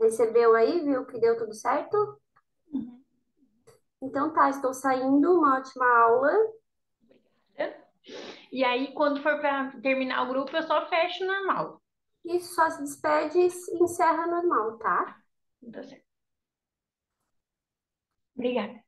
Recebeu aí, viu que deu tudo certo? Uhum. Então tá, estou saindo, uma ótima aula. E aí, quando for para terminar o grupo, eu só fecho normal. E só se despede e encerra normal, tá? Tá certo. Obrigada.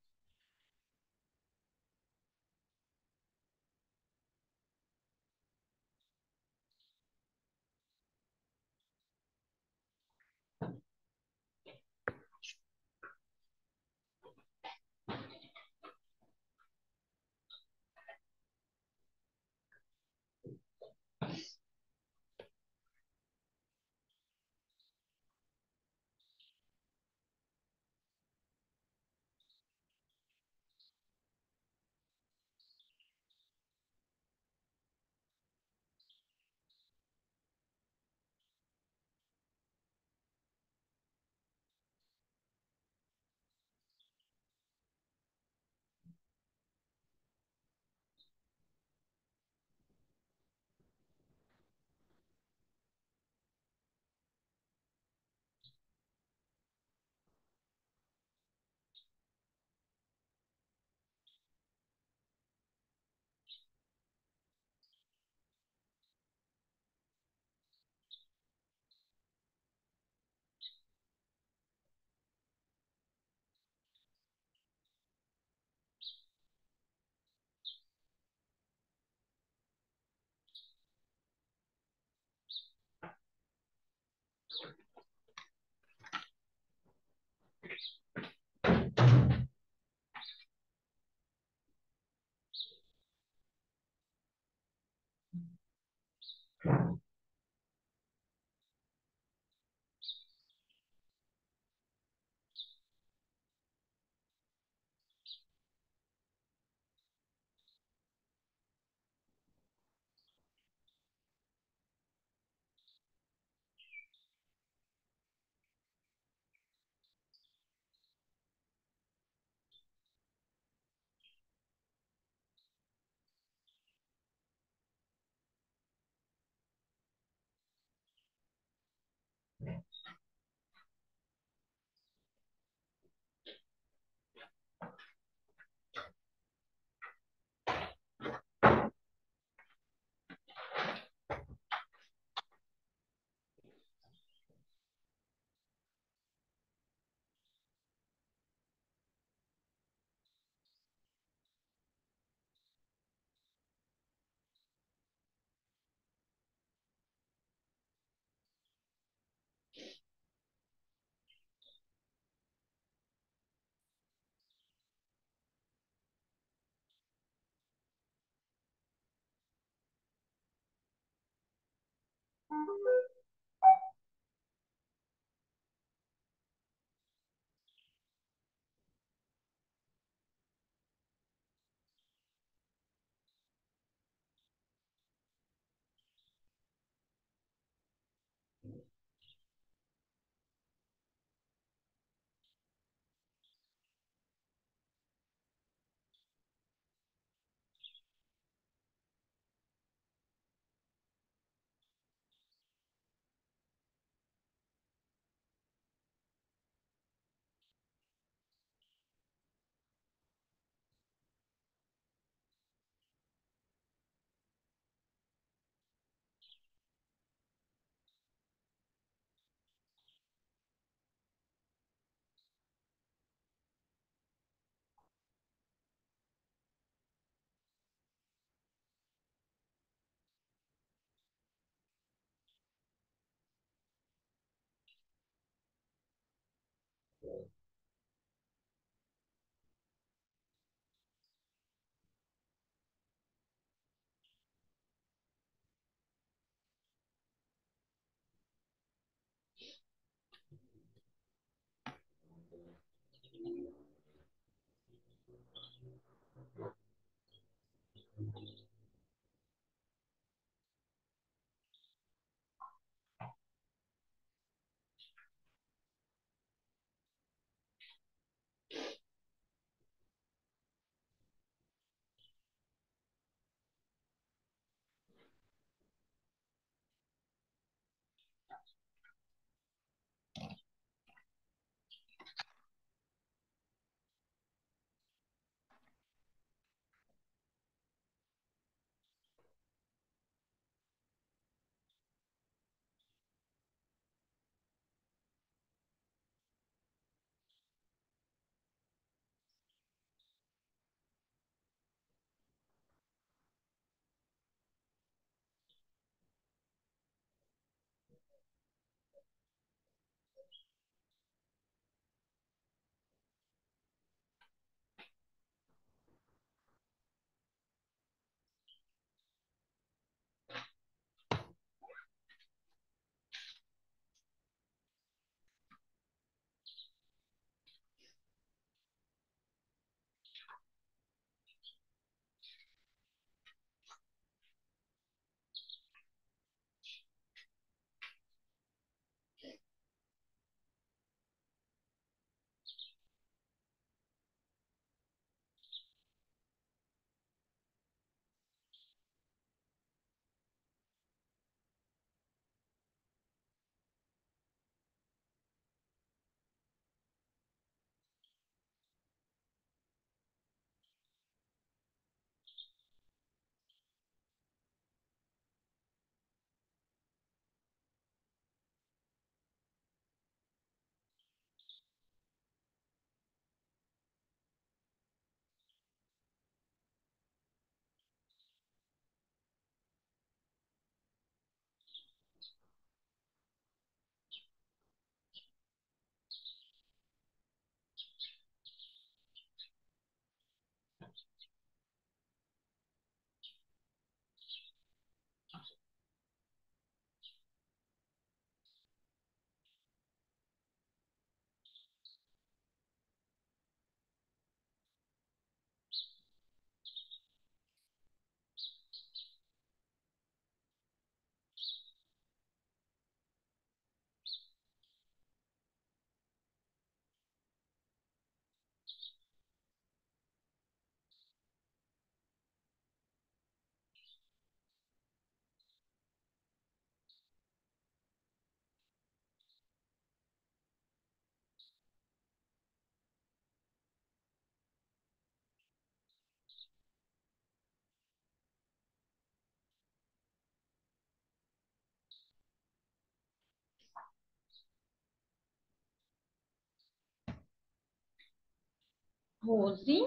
Rose,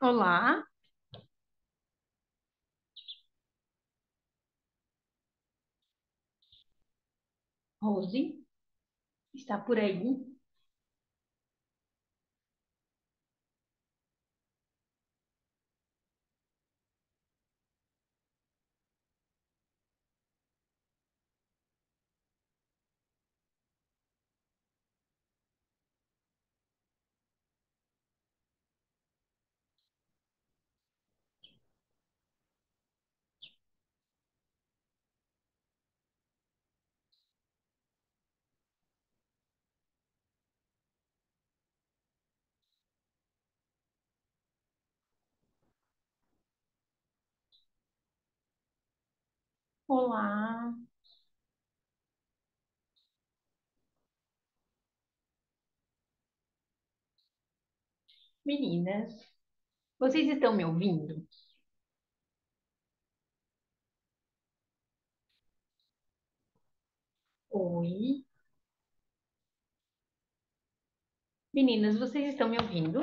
olá. Rose, está por aí? Olá, meninas. Vocês estão me ouvindo? Oi. Meninas, vocês estão me ouvindo?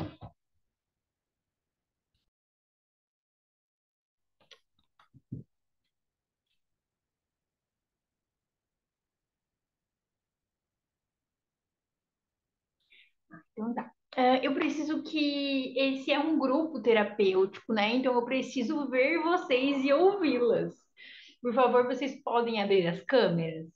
Então tá. Eu preciso que esse é um grupo terapêutico, né? Então eu preciso ver vocês e ouvi-las. Por favor, vocês podem abrir as câmeras?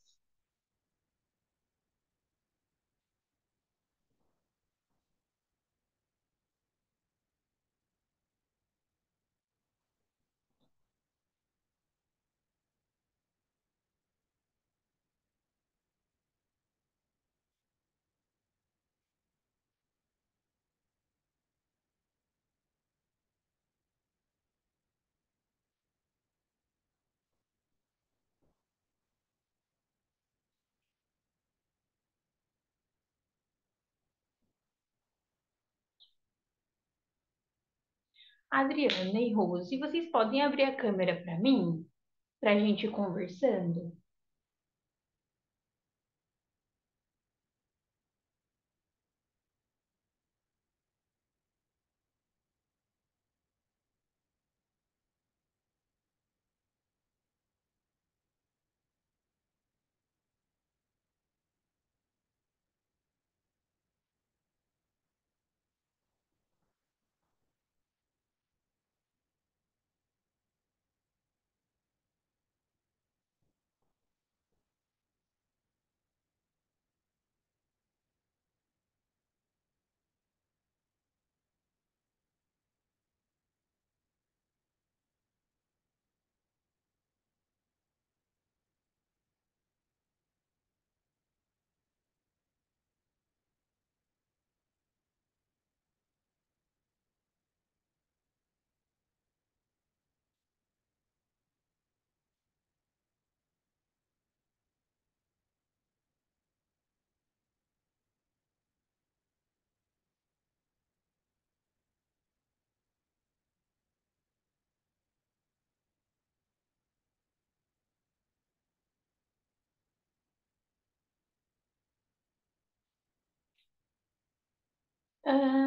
Adriana e Rose, vocês podem abrir a câmera para mim, para a gente ir conversando?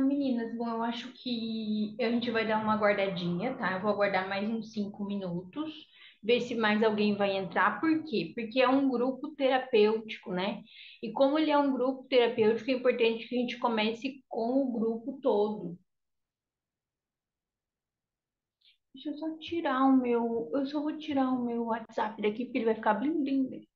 Meninas, bom, eu acho que a gente vai dar uma guardadinha, tá? Eu vou aguardar mais uns 5 minutos, ver se mais alguém vai entrar. Por quê? Porque é um grupo terapêutico, né? E como ele é um grupo terapêutico, é importante que a gente comece com o grupo todo. Deixa eu só tirar o meu. Eu só vou tirar o meu WhatsApp daqui, porque ele vai ficar blim, blim, blim.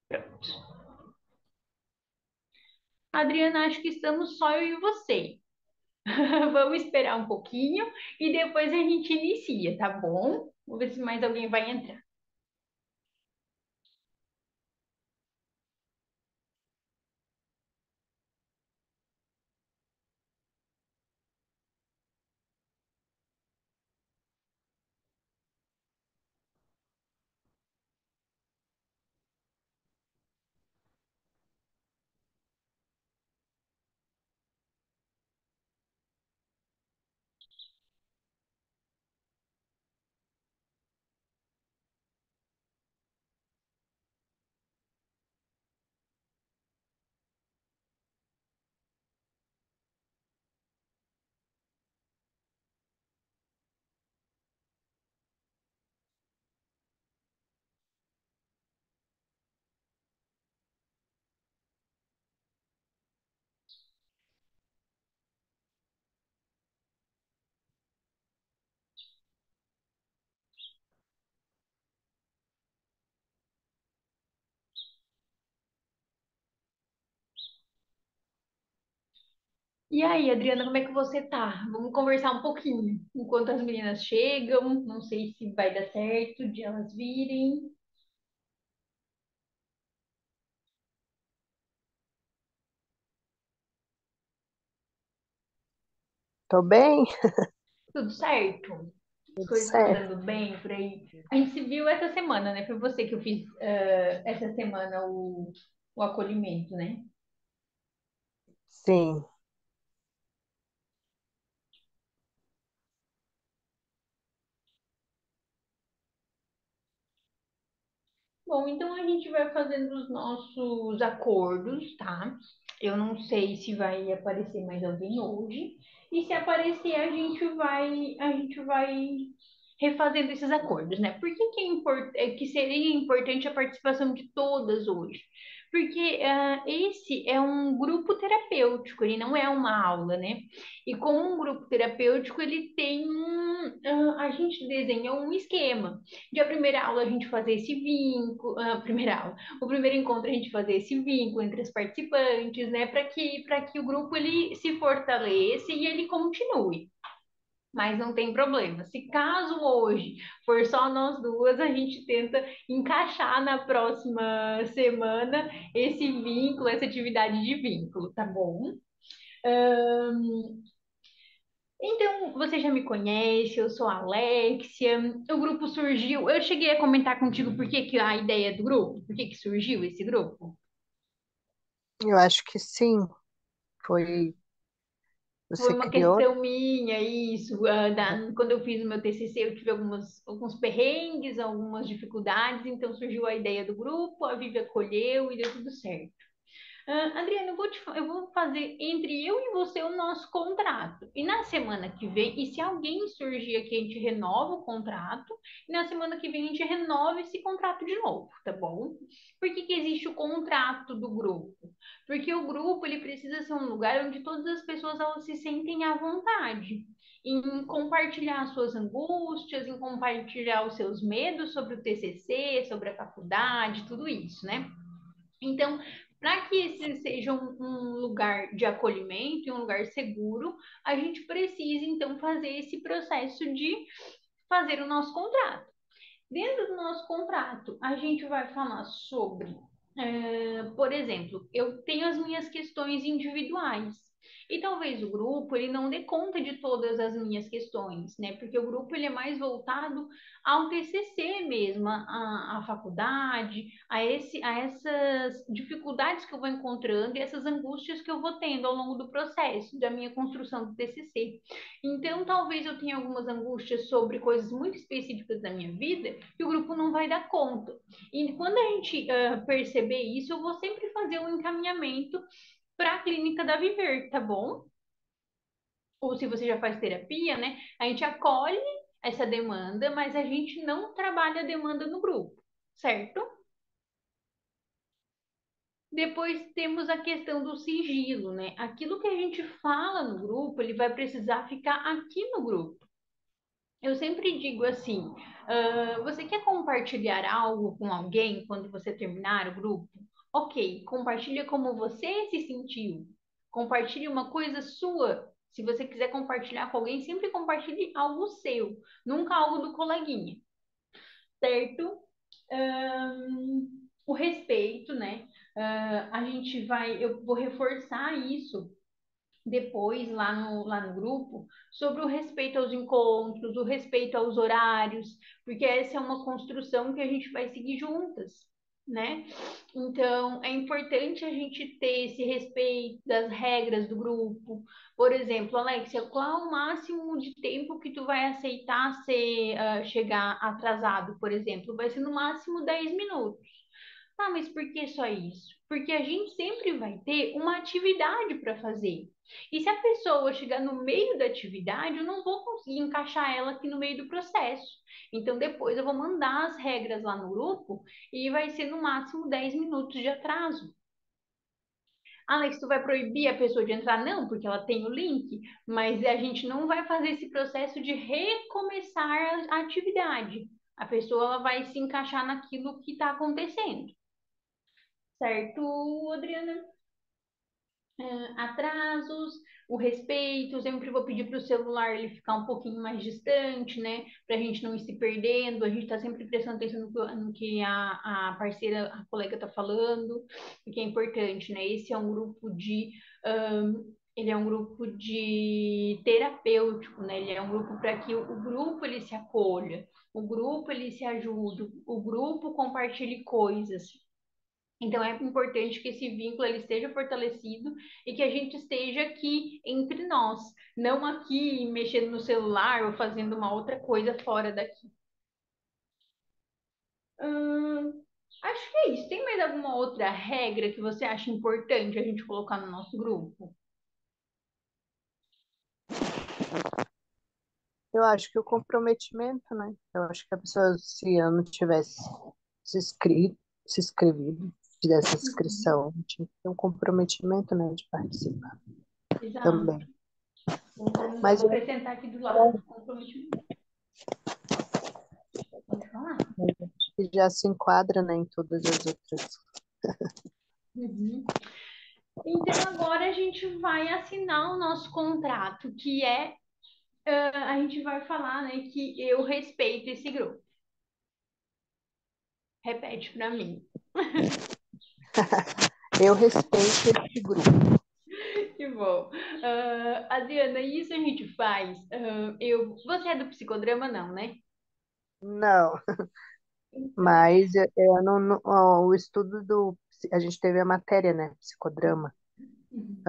Pronto. Adriana, acho que estamos só eu e você. Vamos esperar um pouquinho e depois a gente inicia, tá bom? Vou ver se mais alguém vai entrar. E aí, Adriana, como é que você tá? Vamos conversar um pouquinho enquanto as meninas chegam. Não sei se vai dar certo de elas virem. Tô bem, Tudo certo? As tudo coisas estão certo. andando bem por aí. A gente se viu essa semana, né? Foi você que eu fiz essa semana o acolhimento, né? Sim, Bom, então a gente vai fazendo os nossos acordos, tá? Eu não sei se vai aparecer mais alguém hoje. E se aparecer, a gente vai refazendo esses acordos, né? Por que que que seria importante a participação de todas hoje? Porque esse é um grupo terapêutico, ele não é uma aula, né? E como um grupo terapêutico, ele tem a gente desenhou um esquema. De a primeira aula a gente fazer esse vínculo, a primeira aula, o primeiro encontro a gente fazer esse vínculo entre os participantes, né, para que o grupo ele se fortaleça e ele continue. Mas não tem problema. Se caso hoje for só nós duas, a gente tenta encaixar na próxima semana esse vínculo, essa atividade de vínculo, tá bom? Então, você já me conhece, eu sou a Alexia. O grupo surgiu. Eu cheguei a comentar contigo por que que a ideia do grupo, por que que surgiu esse grupo. eu acho que sim. Foi, Foi você uma criou? questão minha, isso. Quando eu fiz o meu TCC, eu tive alguns perrengues, algumas dificuldades, então surgiu a ideia do grupo, a Vivi acolheu e deu tudo certo. Adriana, eu vou fazer entre eu e você o nosso contrato. E na semana que vem, e se alguém surgir aqui, a gente renova o contrato. E na semana que vem, a gente renova esse contrato de novo, tá bom? Por que que existe o contrato do grupo? Porque o grupo, ele precisa ser um lugar onde todas as pessoas elas se sentem à vontade. Em compartilhar suas angústias, em compartilhar os seus medos sobre o TCC, sobre a faculdade, tudo isso, né? Então, para que esse seja um lugar de acolhimento e um lugar seguro, a gente precisa então fazer esse processo de fazer o nosso contrato. Dentro do nosso contrato, a gente vai falar sobre, por exemplo, eu tenho as minhas questões individuais. E talvez o grupo ele não dê conta de todas as minhas questões, né? Porque o grupo ele é mais voltado ao TCC mesmo, à faculdade, a essas dificuldades que eu vou encontrando e essas angústias que eu vou tendo ao longo do processo da minha construção do TCC. Então, talvez eu tenha algumas angústias sobre coisas muito específicas da minha vida que o grupo não vai dar conta. E quando a gente perceber isso, eu vou sempre fazer um encaminhamento para a clínica da Viver, tá bom? Ou se você já faz terapia, né? A gente acolhe essa demanda, mas a gente não trabalha a demanda no grupo, certo? Depois temos a questão do sigilo, né? Aquilo que a gente fala no grupo, ele vai precisar ficar aqui no grupo. Eu sempre digo assim: você quer compartilhar algo com alguém quando você terminar o grupo? Ok, compartilha como você se sentiu. Compartilhe uma coisa sua. Se você quiser compartilhar com alguém, sempre compartilhe algo seu, nunca algo do coleguinha, certo? O respeito, né? Eu vou reforçar isso depois lá no grupo sobre o respeito aos encontros, o respeito aos horários, porque essa é uma construção que a gente vai seguir juntas, né? Então, é importante a gente ter esse respeito das regras do grupo. Por exemplo, Alexia, qual é o máximo de tempo que tu vai aceitar chegar atrasado, por exemplo? Vai ser no máximo 10 minutos. Ah, mas por que só isso? Porque a gente sempre vai ter uma atividade para fazer. E se a pessoa chegar no meio da atividade, eu não vou conseguir encaixar ela aqui no meio do processo. Então, depois eu vou mandar as regras lá no grupo e vai ser no máximo 10 minutos de atraso. Alex, tu vai proibir a pessoa de entrar? Não, porque ela tem o link, mas a gente não vai fazer esse processo de recomeçar a atividade. A pessoa ela vai se encaixar naquilo que está acontecendo. Certo, Adriana? Atrasos. o respeito, eu sempre vou pedir para o celular ele ficar um pouquinho mais distante, né? Para a gente não ir se perdendo, a gente está sempre prestando atenção no que a parceira, a colega está falando, o que é importante, né? Esse é um grupo de. Ele é um grupo de terapêutico, né? Ele é um grupo para que o grupo ele se acolha, o grupo ele se ajude, o grupo compartilhe coisas. Então é importante que esse vínculo ele esteja fortalecido e que a gente esteja aqui entre nós, não aqui mexendo no celular ou fazendo uma outra coisa fora daqui. Acho que é isso. Tem mais alguma outra regra que você acha importante a gente colocar no nosso grupo? Eu acho que o comprometimento, né? Eu acho que a pessoa, se eu não tivesse se inscrevido, fizesse Uhum. inscrição, tinha que ter um comprometimento, né, de participar Exato. também. Eu Mas vou eu acrescentar aqui do lado, comprometimento. Pode falar. acho que já se enquadra, né, em todas as outras. Uhum. Então agora a gente vai assinar o nosso contrato, que é a gente vai falar, né, que eu respeito esse grupo. Repete para mim. Eu respeito esse grupo. Que bom. Adriana, isso a gente faz. Você é do psicodrama, não, né? Não, Então. mas eu ó, o estudo a gente teve a matéria, né, psicodrama. Uhum,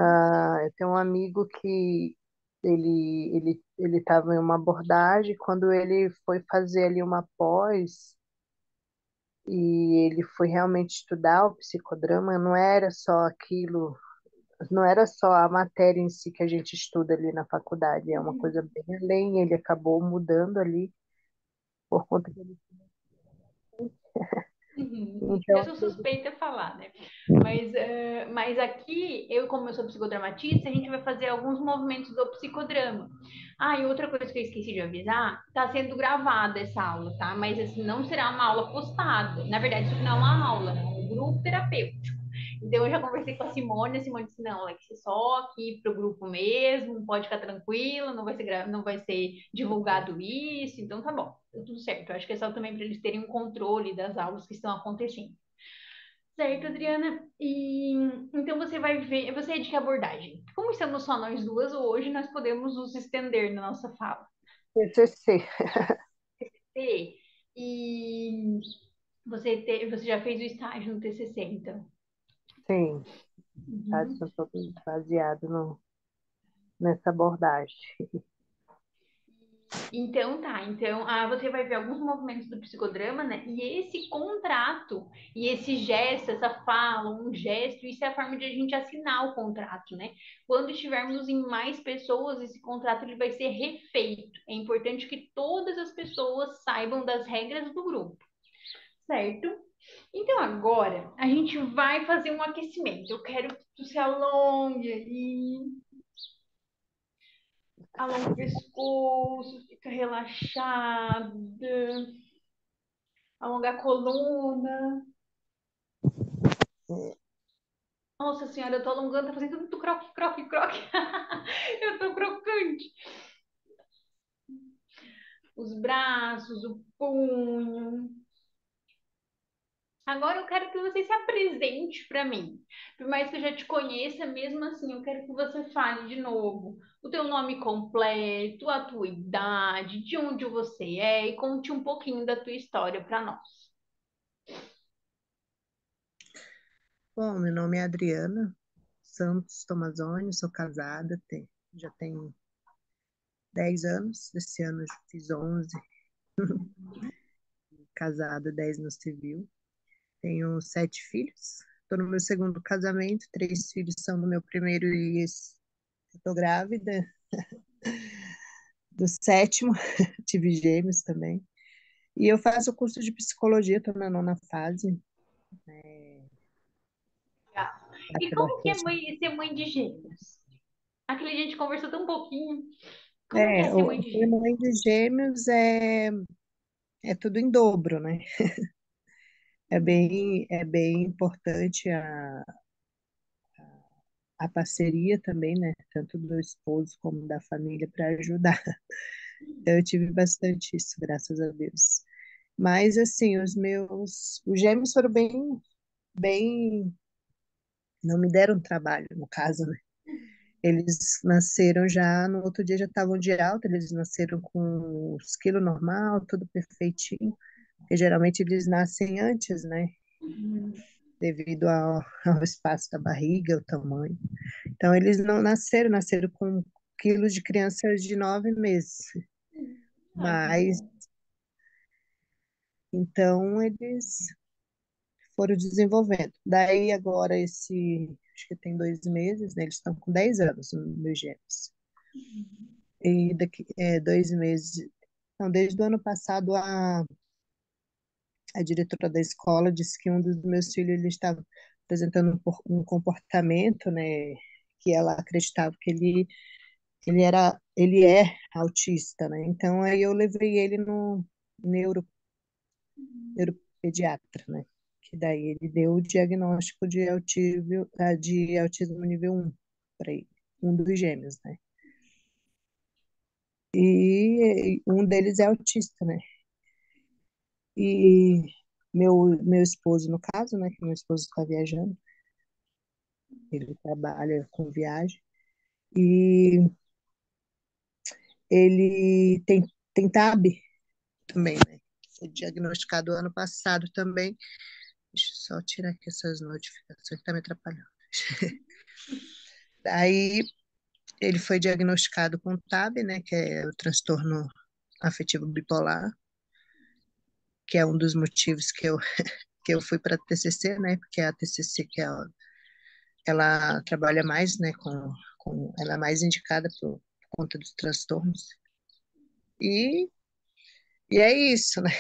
Eu tenho um amigo que ele estava em uma abordagem, quando ele foi fazer ali uma pós, e ele foi realmente estudar o psicodrama, não era só aquilo, não era só a matéria em si que a gente estuda ali na faculdade, é uma coisa uhum, bem além, ele acabou mudando ali por conta que ele... uhum. Eu Então, sou suspeita a falar, né? Mas aqui, como eu sou psicodramatista, a gente vai fazer alguns movimentos do psicodrama. Ah, e outra coisa que eu esqueci de avisar, está sendo gravada essa aula, tá? Mas assim, não será uma aula postada. Na verdade, isso não é uma aula, é um grupo terapêutico. Então, eu já conversei com a Simone disse, não, Alex, é só aqui para o grupo mesmo, pode ficar tranquila, não vai ser divulgado isso, então tá bom, tá tudo certo. Eu acho que é só também para eles terem um controle das aulas que estão acontecendo. Certo, Adriana. E então você vai ver, você é de que abordagem? Como estamos só nós duas hoje, nós podemos nos estender na nossa fala. TCC, E você já fez o estágio no TCC, então. sim, tá, Uhum. são todos baseados nessa abordagem. Então tá, então você vai ver alguns movimentos do psicodrama, né? E esse contrato e esse gesto, essa fala, um gesto, isso é a forma de a gente assinar o contrato, né? Quando estivermos em mais pessoas, esse contrato ele vai ser refeito. É importante que todas as pessoas saibam das regras do grupo, certo? Então agora a gente vai fazer um aquecimento. Eu quero que tu se alongue e alonga o pescoço, fica relaxada. Alongar a coluna. Nossa senhora, eu tô alongando, tá fazendo muito croque, croque, croque. Eu tô crocante. Os braços, o punho. Agora eu quero que você se apresente para mim. Por mais que eu já te conheça, mesmo assim, eu quero que você fale de novo o teu nome completo, a tua idade, de onde você é e conte um pouquinho da tua história para nós. Bom, meu nome é Adriana Santos Tomazoni, sou casada, já tenho 10 anos, esse ano eu fiz 11, casada, 10 no civil. Tenho 7 filhos, estou no meu segundo casamento, 3 filhos são do meu primeiro e estou grávida do sétimo, tive gêmeos também. E eu faço o curso de psicologia, estou na nona fase. E Acho como que é bastante. ser mãe de gêmeos? Aquele dia a gente conversou tão pouquinho. Como que é ser mãe de Ser gêmeos? mãe de gêmeos é tudo em dobro, né? É bem importante a parceria também, né? Tanto do esposo como da família para ajudar. Então, eu tive bastante isso, graças a Deus. Mas, assim, os gêmeos foram bem, não me deram trabalho, no caso, né? Eles nasceram já, no outro dia já estavam de alta, eles nasceram com os quilos normal, tudo perfeitinho, porque geralmente eles nascem antes, né? Devido ao espaço da barriga, o tamanho. Então, eles não nasceram, nasceram com quilos de criança de 9 meses. Ai, que Mas, bom. então, eles foram desenvolvendo. Daí, agora, acho que tem 2 meses, né? Eles estão com 10 anos, os meus gêmeos. E daqui 2 meses, não, desde o ano passado, a diretora da escola disse que um dos meus filhos ele estava apresentando um comportamento, né, que ela acreditava que ele é autista, né? Então aí eu levei ele no neuro, neuropediatra, né? Que daí ele deu o diagnóstico de autismo nível 1 para ele, um dos gêmeos, né? E um deles é autista, né? E meu esposo, no caso, né, que meu esposo está viajando, ele trabalha com viagem, e ele tem TAB também, né? Foi diagnosticado ano passado também. Deixa eu só tirar aqui essas notificações que tá me atrapalhando. Aí ele foi diagnosticado com TAB, né, que é o transtorno afetivo bipolar, que é um dos motivos que eu fui para a TCC, né, porque a TCC que ela trabalha mais, né, ela é mais indicada por conta dos transtornos. E, e é isso, né?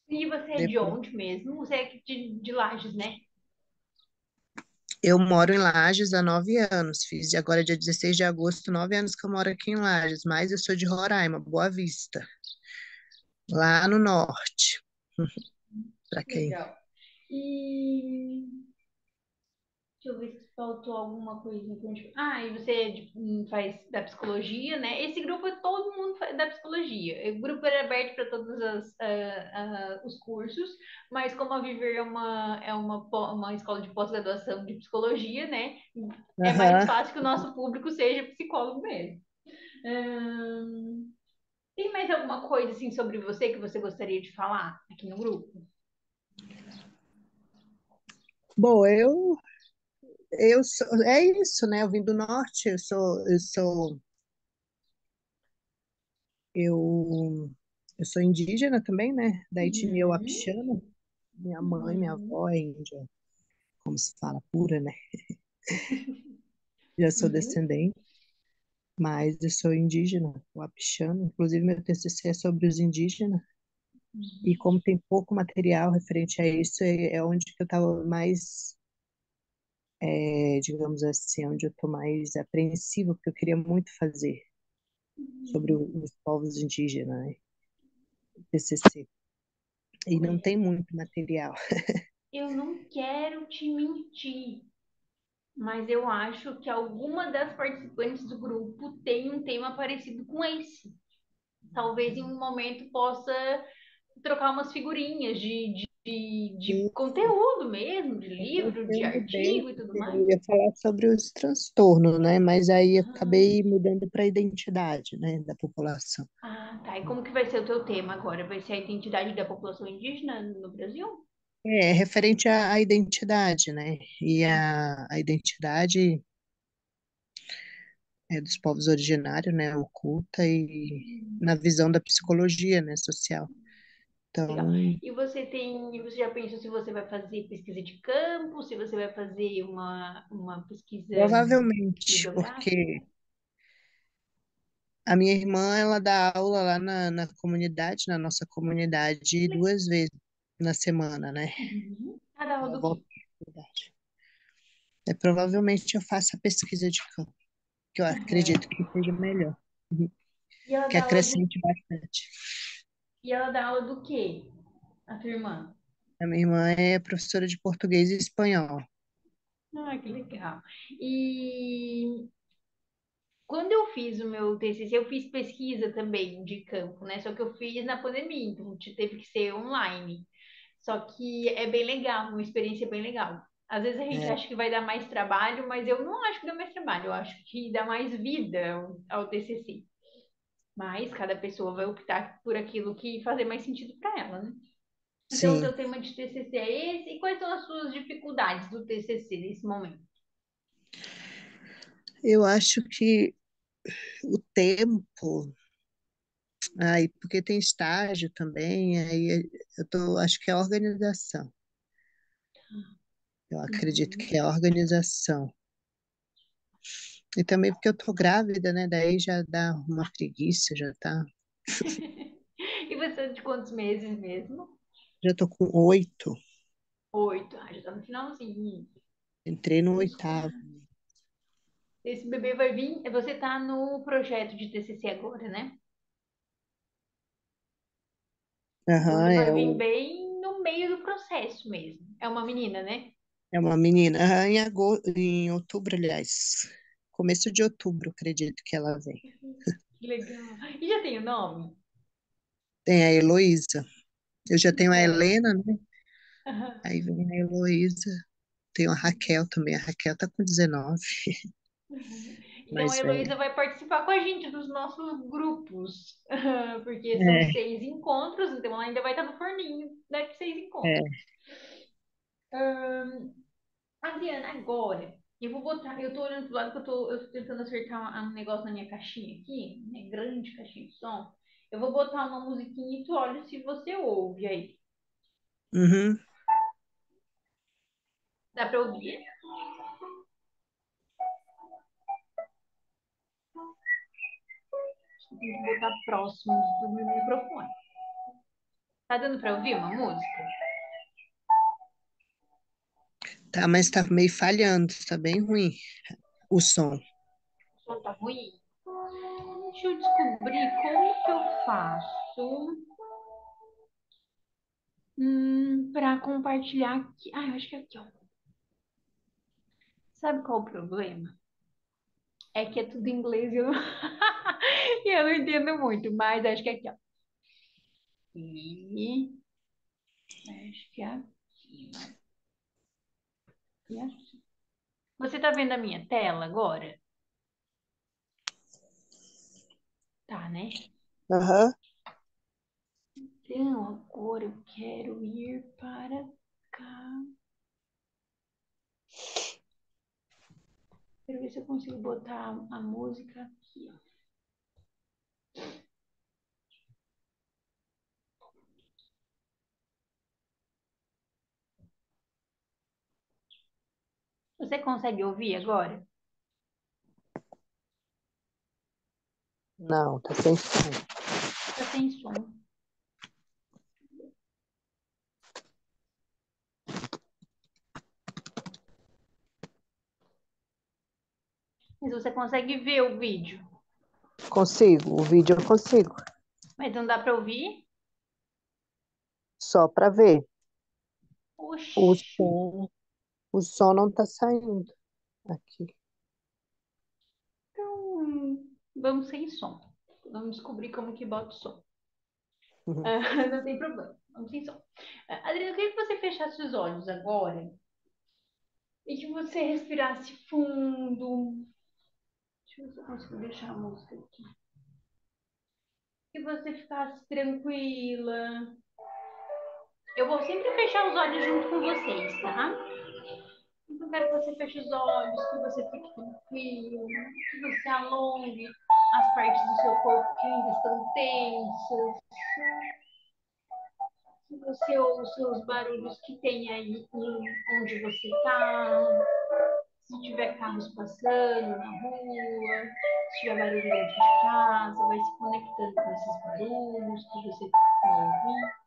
E você é de Depois, onde mesmo? Você é aqui de Lages, né? eu moro em Lages há 9 anos, fiz agora dia 16 de agosto, 9 anos que eu moro aqui em Lages, mas eu sou de Roraima, Boa Vista, lá no norte, para quem. Legal. E deixa eu ver se faltou alguma coisa. Ah, e você faz da psicologia, né? Esse grupo é todo mundo da psicologia. O grupo era aberto para todos os cursos, mas como a Viver é uma escola de pós-graduação de psicologia, né? É mais Aham. fácil que o nosso público seja psicólogo mesmo. Hum, tem mais alguma coisa assim sobre você que você gostaria de falar aqui no grupo? Bom, é isso, né? Eu vim do norte, eu, eu sou indígena também, né? Da etnia Uhum, Wapixana. Minha mãe, minha uhum, avó é índia, como se fala, pura, né? Já sou uhum. descendente, mas eu sou indígena, Wapixana. Inclusive, meu TCC é sobre os indígenas. E como tem pouco material referente a isso, é onde que eu estava mais, digamos assim, onde eu estou mais apreensiva, porque eu queria muito fazer sobre os povos indígenas, né? TCC. E não Olha, tem muito material. eu não quero te mentir, mas eu acho que alguma das participantes do grupo tem um tema parecido com esse. Talvez em um momento possa trocar umas figurinhas de Isso. conteúdo mesmo, de Eu, livro, de eu mudei, artigo e tudo porque mais. eu ia falar sobre os transtornos, né? Mas aí eu Ah, acabei mudando para a identidade, né, da população. ah, tá. E como que vai ser o teu tema agora? Vai ser a identidade da população indígena no Brasil? É referente à identidade, né? E a identidade dos povos originários, né? Oculta e na visão da psicologia, né? Social. Legal. Então, Você já pensou se você vai fazer pesquisa de campo, se você vai fazer uma pesquisa provavelmente, bibliográfica? porque a minha irmã, ela dá aula lá na comunidade, na nossa comunidade, 2 vezes na semana, né? Uhum. Cada aula Ela do volta quê? à comunidade. Provavelmente eu faço a pesquisa de campo, que eu Uhum. acredito que seja melhor, uhum, E ela que dá aula do, acrescente bastante. e ela dá aula do quê? A tua irmã? A minha irmã é professora de português e espanhol. Ah, que legal. E quando eu fiz o meu TCC, eu fiz pesquisa também de campo, né? Só que eu fiz na pandemia, então teve que ser online. Só que é bem legal, uma experiência bem legal. Às vezes a gente É, acha que vai dar mais trabalho, mas eu não acho que dá mais trabalho, eu acho que dá mais vida ao TCC. Mas cada pessoa vai optar por aquilo que fazer mais sentido para ela, né? Então, o sim, teu tema de TCC é esse? E quais são as suas dificuldades do TCC nesse momento? eu acho que o tempo, aí, porque tem estágio também, aí acho que é organização. Eu acredito Uhum. que é organização. E também porque eu tô grávida, né? Daí já dá uma preguiça, já tá. E você é de quantos meses mesmo? Já tô com 8, 8. Ah, já tá no finalzinho. entrei no Isso. 8º. Esse bebê vai vir. Você tá no projeto de TCC agora, né? Então Aham, ele vai vir bem no meio do processo mesmo. É uma menina, né? é uma menina. Aham, em outubro, aliás. Começo de outubro, acredito que ela vem. Que legal. E já tem o nome? Tem a Heloísa. Eu já tenho a Bom. Helena, né? Aí vem a Heloísa. Tem a Raquel também. A Raquel tá com 19, Então a mais Heloísa velha. vai participar com a gente dos nossos grupos, porque são É, 6 encontros, então ela ainda vai estar no forninho daqui 6 encontros. é. Adriana, agora, eu vou botar, eu tô olhando pro lado que eu tô tentando acertar um negócio na minha caixinha aqui, minha grande caixinha de som. Eu vou botar uma musiquinha e tu olha se você ouve aí. Uhum. Dá pra ouvir? Tem que botar próximo do meu microfone. Tá dando pra ouvir uma música? Tá, mas tá meio falhando, tá bem ruim o som. O som tá ruim? Deixa eu descobrir como que eu faço para compartilhar aqui. Ah, eu acho que é aqui, ó. Sabe qual o problema? É que é tudo em inglês e eu não, e eu não entendo muito, mas acho que é aqui, ó. E acho que é aqui, vai. E assim. Você tá vendo a minha tela agora? Tá, né? Aham. Então, agora eu quero ir para cá. Quero ver se eu consigo botar a música aqui, ó. Você consegue ouvir agora? Não, tá sem som. Tá sem som. Mas você consegue ver o vídeo. Consigo, o vídeo eu consigo. Mas não dá para ouvir? Só para ver. O Oxi. som, o som não tá saindo aqui. Então, vamos sem som. Vamos descobrir como que bota o som. Uhum. Ah, não tem problema. Vamos sem som. Adriana, eu queria que você fechasse os olhos agora e que você respirasse fundo. Deixa eu ver se eu consigo deixar a música aqui. Que você ficasse tranquila. Eu vou sempre fechar os olhos junto com vocês, tá? Então, quero que você feche os olhos, que você fique tranquilo, que você alongue as partes do seu corpo que ainda estão tensas, que você ouça os barulhos que tem aí onde você está. Se tiver carros passando na rua, se tiver barulho dentro de casa, vai se conectando com esses barulhos que você está ouvindo.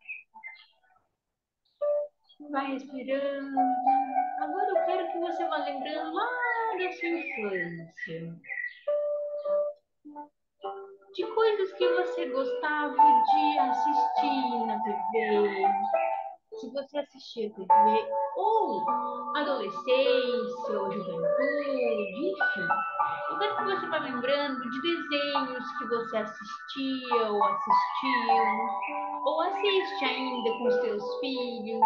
Vai respirando. Agora eu quero que você vá lembrando lá da sua infância. De coisas que você gostava de assistir na TV. Se você assistia TV, ou adolescência, ou juventude, enfim. Eu quero que você vá lembrando de desenhos que você assistia ou assiste ainda com os seus filhos.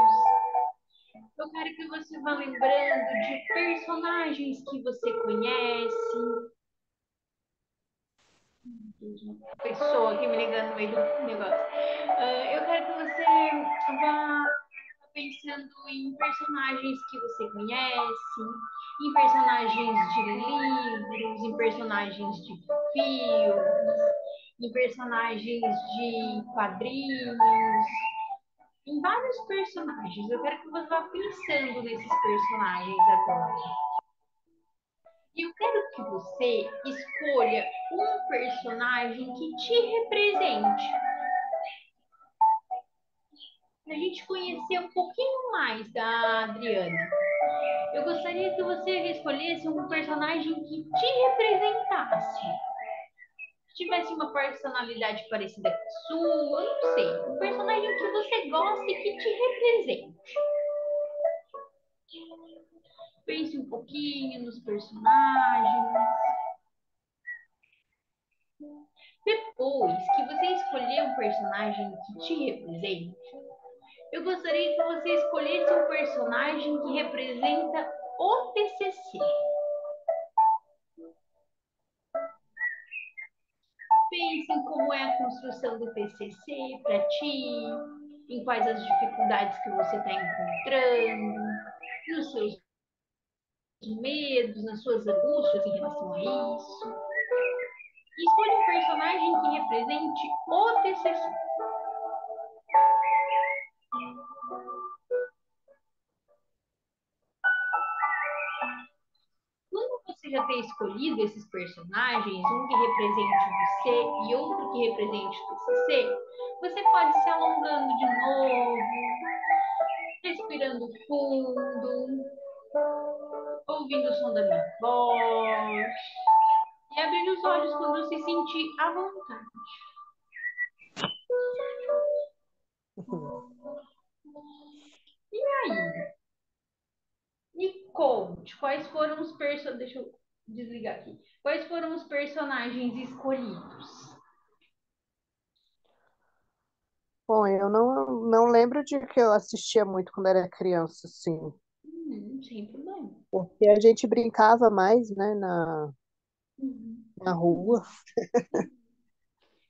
Eu quero que você vá lembrando de personagens que você conhece. Uma pessoa aqui me ligando no meio do negócio. Eu quero que você vá pensando em personagens que você conhece, em personagens de livros, em personagens de filmes, em personagens de quadrinhos, em vários personagens. Eu quero que você vá pensando nesses personagens agora. E eu quero que você escolha um personagem que te represente, para a gente conhecer um pouquinho mais da Adriana. Eu gostaria que você escolhesse um personagem que te representasse. Se tivesse uma personalidade parecida com a sua, não sei. Um personagem que você gosta e que te represente. Pense um pouquinho nos personagens. Depois que você escolher um personagem que te represente, eu gostaria que você escolhesse um personagem que representa o TCC. Pense em como é a construção do TCC para ti, em quais as dificuldades que você está encontrando, nos seus medos, nas suas angústias em relação a isso. Escolha um personagem que represente o TCC. Quando você já ter escolhido esses personagens, um que represente você e outro que represente o TCC, você pode se alongando de novo, respirando fundo, ouvindo o som da minha voz e abrindo os olhos quando se sentir à vontade. E aí? Me conte quais foram os personagens. Deixa eu desligar aqui. Quais foram os personagens escolhidos? Bom, eu não lembro de que eu assistia muito quando era criança, assim, Sem problema. porque a gente brincava mais, né, na rua,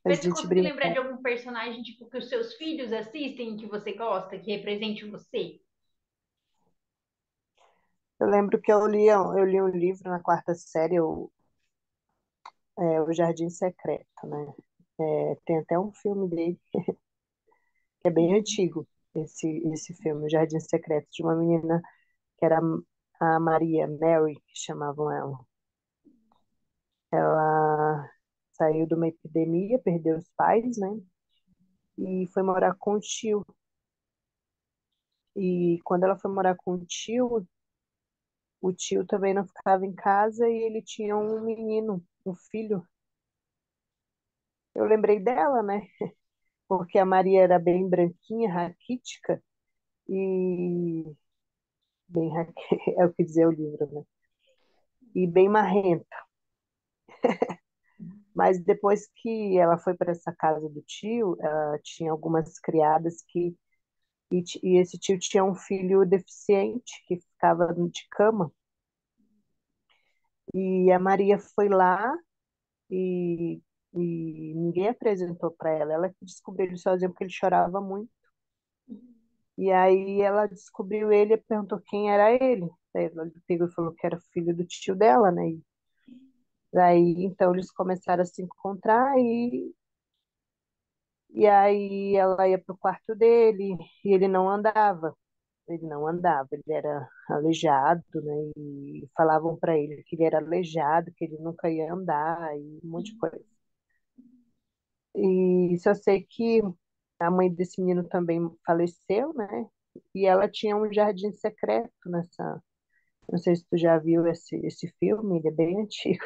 a Mas você gente conseguiu lembrar brincava. de algum personagem tipo, que os seus filhos assistem que você gosta, que represente você? Eu lembro que eu li um livro na quarta série, o Jardim Secreto, né? Tem até um filme dele, que é bem antigo, esse filme, O Jardim Secreto, de uma menina que era a Maria, Mary, que chamavam ela. Ela saiu de uma epidemia, perdeu os pais, né? E foi morar com o tio. E quando ela foi morar com o tio também não ficava em casa e ele tinha um menino, um filho. Eu lembrei dela, né? Porque a Maria era bem branquinha, raquítica e é o que dizia o livro, né? E bem marrenta. Mas depois que ela foi para essa casa do tio, ela tinha algumas criadas e esse tio tinha um filho deficiente que ficava de cama. E a Maria foi lá e, e ninguém apresentou para ela. Ela que descobriu ele sozinha porque ele chorava muito. E aí ela descobriu ele e perguntou quem era ele. Daí ela pegou e falou que era filho do tio dela, né? E daí então eles começaram a se encontrar e aí ela ia pro quarto dele e ele não andava. Ele não andava, ele era aleijado, né? E falavam para ele que ele era aleijado, que ele nunca ia andar e um monte de coisa. E só sei que a mãe desse menino também faleceu, né? E ela tinha um jardim secreto nessa. Não sei se tu já viu esse filme, ele é bem antigo.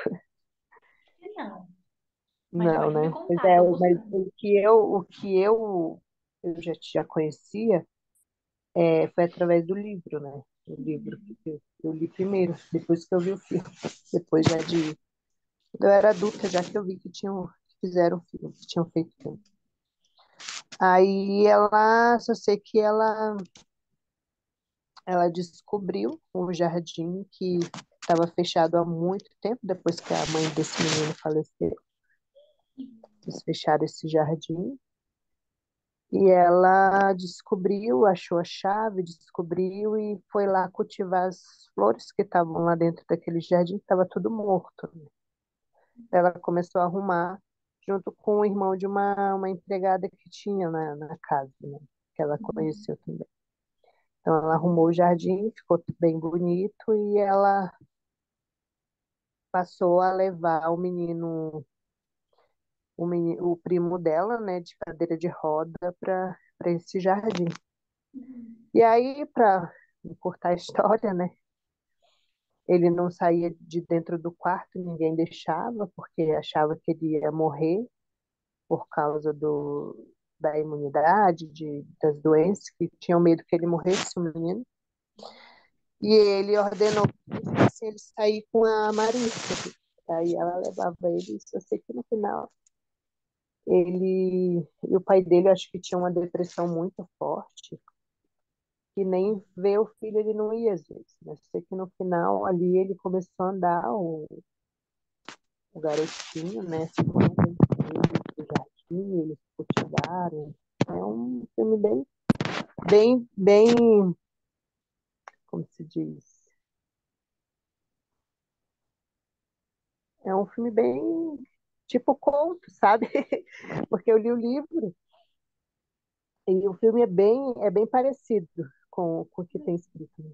Não, mas Não, pode me né? Pois contar, é, tô mas gostando. o que eu já conhecia Foi através do livro, né? O livro que eu li primeiro, depois que eu vi o filme. Depois já de. Quando eu era adulta, já que eu vi que fizeram o filme, que tinham feito filme. Aí só sei que ela descobriu um jardim que estava fechado há muito tempo, depois que a mãe desse menino faleceu. Eles fecharam esse jardim. E ela descobriu, achou a chave, descobriu e foi lá cultivar as flores que estavam lá dentro daquele jardim, que estava tudo morto, né? Ela começou a arrumar junto com o irmão de uma empregada que tinha na casa, né? Que ela conheceu também. Então ela arrumou o jardim, ficou bem bonito e ela passou a levar o primo dela, né, de cadeira de roda para esse jardim. E aí, para encurtar a história, né? Ele não saía de dentro do quarto, ninguém deixava, porque achava que ele ia morrer por causa da imunidade, das doenças, que tinham medo que ele morresse, o menino. E ele ordenou assim, ele sair com a Marisa. Aí ela levava ele, só sei que no final e o pai dele, eu acho que tinha uma depressão muito forte, que nem ver o filho ele não ia às vezes. Mas sei que no final ali ele começou a andar, o garotinho, né? Ficou no jardim, eles cultivaram. É um filme bem, como se diz? É um filme bem tipo conto, sabe? Porque eu li o livro e o filme é bem parecido com o que tem escrito, né?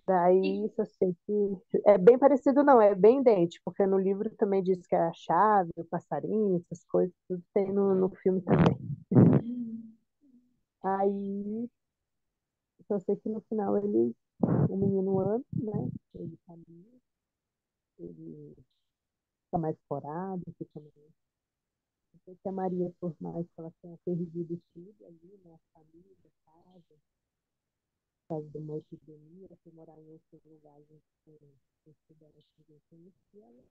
Daí, isso assim, que é bem parecido, não, é bem idêntico, porque no livro também diz que é a chave, o passarinho, essas coisas, tudo tem no filme também. Aí, só sei que no final o menino anda, né? Ele caminha, ele fica mais corado, fica mais. Eu sei que a Maria, por mais que ela tenha perdido tudo ali, né? A família, a casa, por causa de uma epidemia, foi morar em outro lugar, não souberam que ninguém conhecia,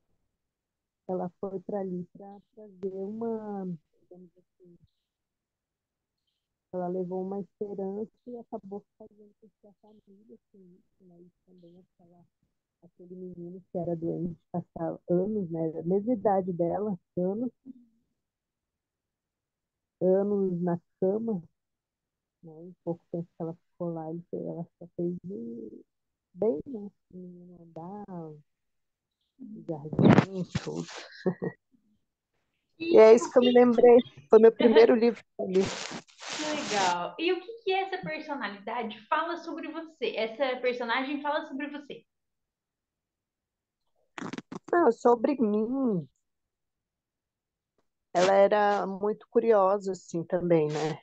ela foi para ali para trazer digamos assim, ela levou uma esperança e acabou fazendo com que a família se unisse, né? E também aquele menino que era doente, passava anos, né? A mesma idade dela, anos na cama, né? Em pouco tempo que ela ficou lá, ela só fez bem, né? O menino andar, o jardim, tudo. E E é o isso que eu me que, lembrei. Foi meu primeiro livro que eu li. que legal. E o que essa personalidade fala sobre você? Essa personagem fala sobre você. Não, sobre mim, ela era muito curiosa, assim, também, né?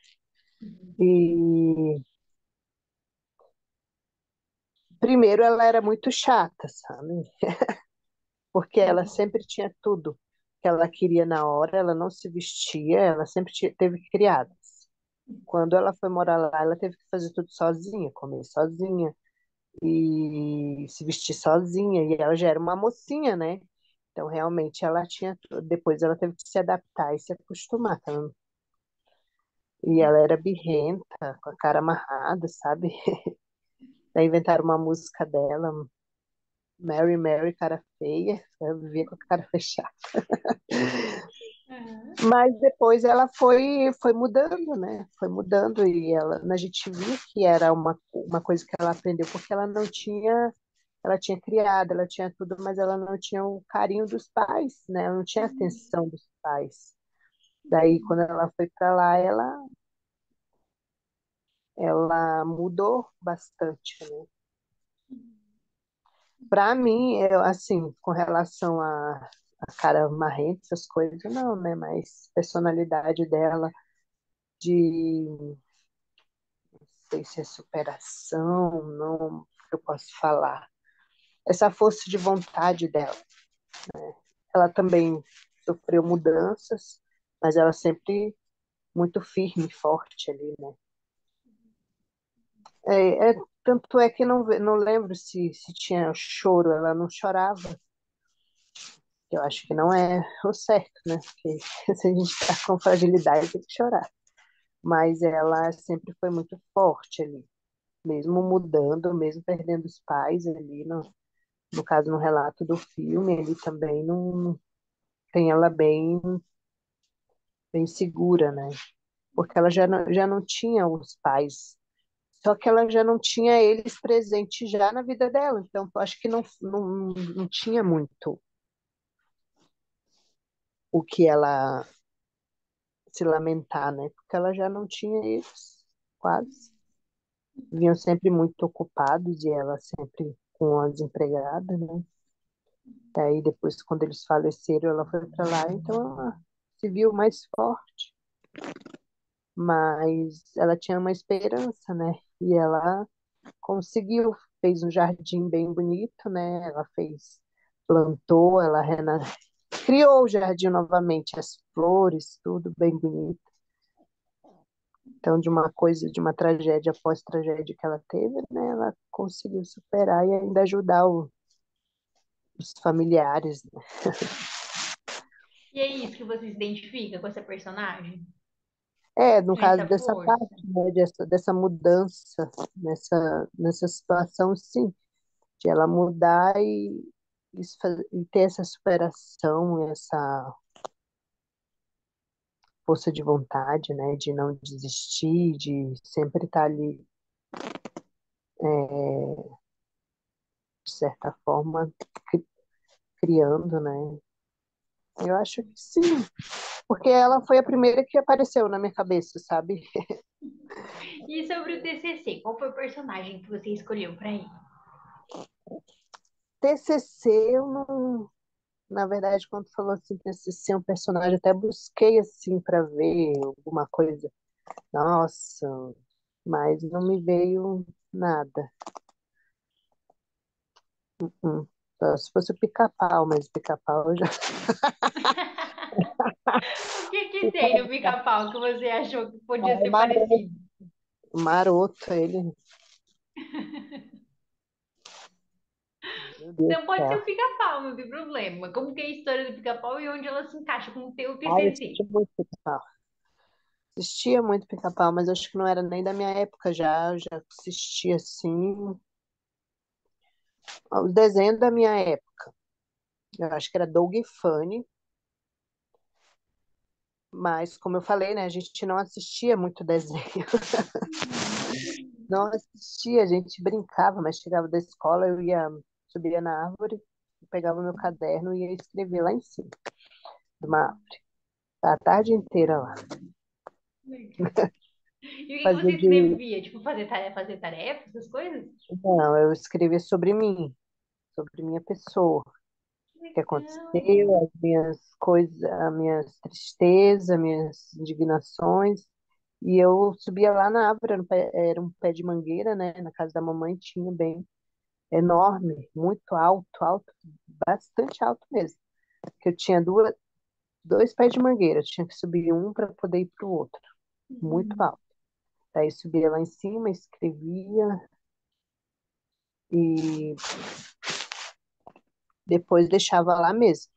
E primeiro ela era muito chata, sabe? Porque ela sempre tinha tudo que ela queria na hora, ela não se vestia, ela sempre teve criadas. Quando ela foi morar lá, ela teve que fazer tudo sozinha, comer sozinha e se vestir sozinha, e ela já era uma mocinha, né? Então, realmente, ela tinha tudo. Depois ela teve que se adaptar e se acostumar. E ela era birrenta, com a cara amarrada, sabe? Daí inventaram uma música dela, Mary, Mary, cara feia. Eu vivia com a cara fechada. Uhum. Mas depois ela foi mudando, né? Foi mudando e a gente viu que era uma coisa que ela aprendeu, porque ela tinha criado, ela tinha tudo, mas ela não tinha o carinho dos pais, né? Ela não tinha a atenção dos pais. Daí, quando ela foi para lá, ela mudou bastante, né? Para mim, assim, com relação a cara marrenta, essas coisas, não, né? Mas personalidade dela de, não sei se é superação, não, eu posso falar. Essa força de vontade dela. Ela também sofreu mudanças, mas ela sempre muito firme e forte ali, né? Tanto é que não lembro se tinha choro, ela não chorava. Eu acho que não é o certo, né? Porque se a gente está com fragilidade, tem que chorar. Mas ela sempre foi muito forte ali, mesmo mudando, mesmo perdendo os pais ali, no caso, no relato do filme, ele também não tem ela bem segura, né? Porque ela já não tinha os pais, só que ela já não tinha eles presentes já na vida dela, então eu acho que não tinha muito o que ela se lamentar, né? Porque ela já não tinha eles, quase. Vinham sempre muito ocupados e ela sempre com as empregadas, né? Aí depois, quando eles faleceram, ela foi para lá, então ela se viu mais forte, mas ela tinha uma esperança, né? E ela conseguiu, fez um jardim bem bonito, né? Ela plantou, criou o jardim novamente, as flores, tudo bem bonito. Então, de uma coisa, de uma tragédia após tragédia que ela teve, né? Ela conseguiu superar e ainda ajudar os familiares, né? E é isso que você se identifica com essa personagem? No Com caso essa dessa parte, força? né, dessa mudança, nessa situação, sim, de ela mudar e ter essa superação, essa força de vontade, né, de não desistir, de sempre estar ali, de certa forma, cri- criando, né? Eu acho que sim, porque ela foi a primeira que apareceu na minha cabeça, sabe? E sobre o TCC, qual foi o personagem que você escolheu para ir? TCC, eu não. Na verdade, quando falou assim, TCC é um personagem, até busquei assim para ver alguma coisa. Nossa, mas não me veio nada. Só se fosse o pica-pau, mas o pica-pau eu já. O que que tem no pica-pau que você achou que podia É ser parecido? maroto, ele. Meu Deus Então do pode ser céu. o pica-pau, não tem problema. Como que é a história do pica-pau e onde ela se encaixa com o teu Ai, eu TCC? assisti muito pica-pau. Assistia muito pica-pau, mas acho que não era nem da minha época já. Eu já assistia assim. Os desenhos da minha época. Eu acho que era Doug Funny, mas como eu falei, né, a gente não assistia muito desenho. Não assistia, a gente brincava, mas chegava da escola, subia na árvore, pegava meu caderno e ia escrever lá em cima de uma árvore. A tarde inteira lá. Legal. E o que que você Fazia de. escrevia? Tipo, fazer tarefa, essas coisas? Não, eu escrevia sobre mim, sobre minha pessoa, o Que que legal. aconteceu, as minhas coisas, as minhas tristezas, as minhas indignações. E eu subia lá na árvore, era um pé de mangueira, né? Na casa da mamãe tinha bem enorme, muito alto, alto, bastante alto mesmo. Que eu tinha dois pés de mangueira, eu tinha que subir um para poder ir para o outro, muito Uhum. alto. Daí subia lá em cima, escrevia e depois deixava lá mesmo.